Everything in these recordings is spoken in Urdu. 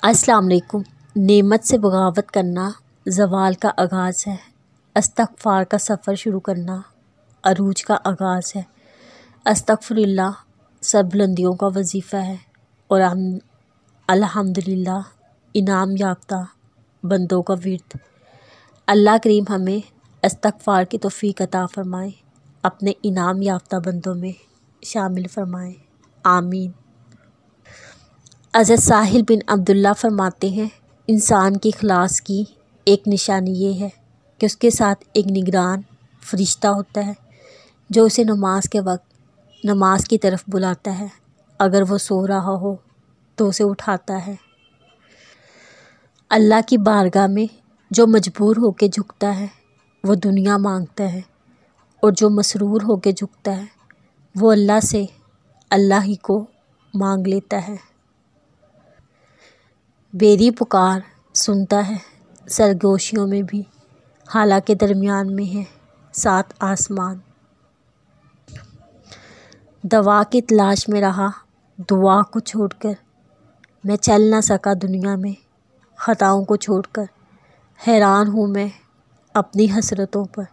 السلام علیکم۔ نعمت سے بغاوت کرنا زوال کا آغاز ہے، استغفار کا سفر شروع کرنا عروج کا آغاز ہے۔ استغفر اللہ سربلندیوں کا وظیفہ ہے اور الحمدللہ انعام یافتہ بندوں کا ورد۔ اللہ کریم ہمیں استغفار کی توفیق عطا فرمائے، اپنے انعام یافتہ بندوں میں شامل فرمائے، آمین۔ حضرت ساحل بن عبداللہ فرماتے ہیں، انسان کی اخلاص کی ایک نشانی یہ ہے کہ اس کے ساتھ ایک نگران فرشتہ ہوتا ہے جو اسے نماز کے وقت نماز کی طرف بلاتا ہے۔ اگر وہ سو رہا ہو تو اسے اٹھاتا ہے۔ اللہ کی بارگاہ میں جو مجبور ہو کے جھکتا ہے وہ دنیا مانگتا ہے، اور جو مسرور ہو کے جھکتا ہے وہ اللہ سے اللہ ہی کو مانگ لیتا ہے۔ میری پکار سنتا ہے سرگوشیوں میں بھی، حالانکہ درمیان میں ہے 7 آسمان۔ دوا کی تلاش میں رہا دعا کو چھوڑ کر، میں چل نہ سکا دنیا میں خطاؤں کو چھوڑ کر۔ حیران ہوں میں اپنی حسرتوں پر،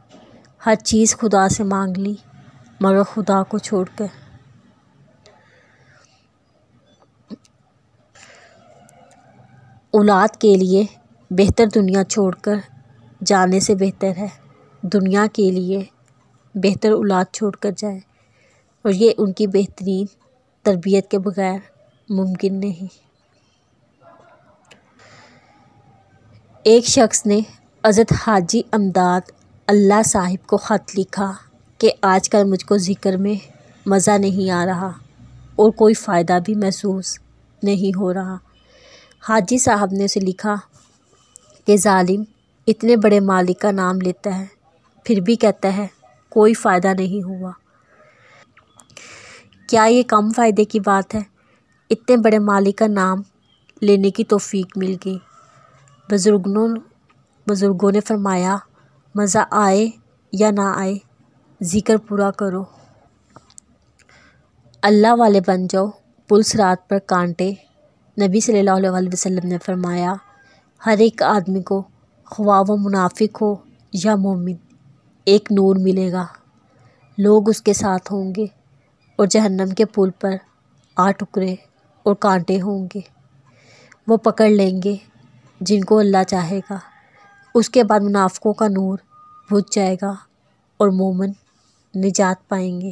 ہر چیز خدا سے مانگ لی مگر خدا کو چھوڑ کر۔ اولاد کے لیے بہتر دنیا چھوڑ کر جانے سے بہتر ہے دنیا کے لیے بہتر اولاد چھوڑ کر جائے، اور یہ ان کی بہترین تربیت کے بغیر ممکن نہیں۔ ایک شخص نے حضرت حاجی امداد اللہ صاحب کو خط لکھا کہ آج کل مجھ کو ذکر میں مزہ نہیں آ رہا اور کوئی فائدہ بھی محسوس نہیں ہو رہا۔ حاجی صاحب نے اسے لکھا کہ ظالم اتنے بڑے مالک کا نام لیتا ہے پھر بھی کہتا ہے کوئی فائدہ نہیں ہوا۔ کیا یہ کم فائدے کی بات ہے؟ اتنے بڑے مالک کا نام لینے کی توفیق مل گئی۔ بزرگوں نے فرمایا، مزہ آئے یا نہ آئے ذکر پورا کرو۔ اللہ والے بن جاؤ، پل صراط پر کانٹے۔ نبی صلی اللہ علیہ وسلم نے فرمایا، ہر ایک آدمی کو خواہ وہ منافق ہو یا مومن ایک نور ملے گا، لوگ اس کے ساتھ ہوں گے اور جہنم کے پل پر 8 ٹکرے اور کانٹے ہوں گے، وہ پکڑ لیں گے جن کو اللہ چاہے گا۔ اس کے بعد منافقوں کا نور بجھ جائے گا اور مومن نجات پائیں گے۔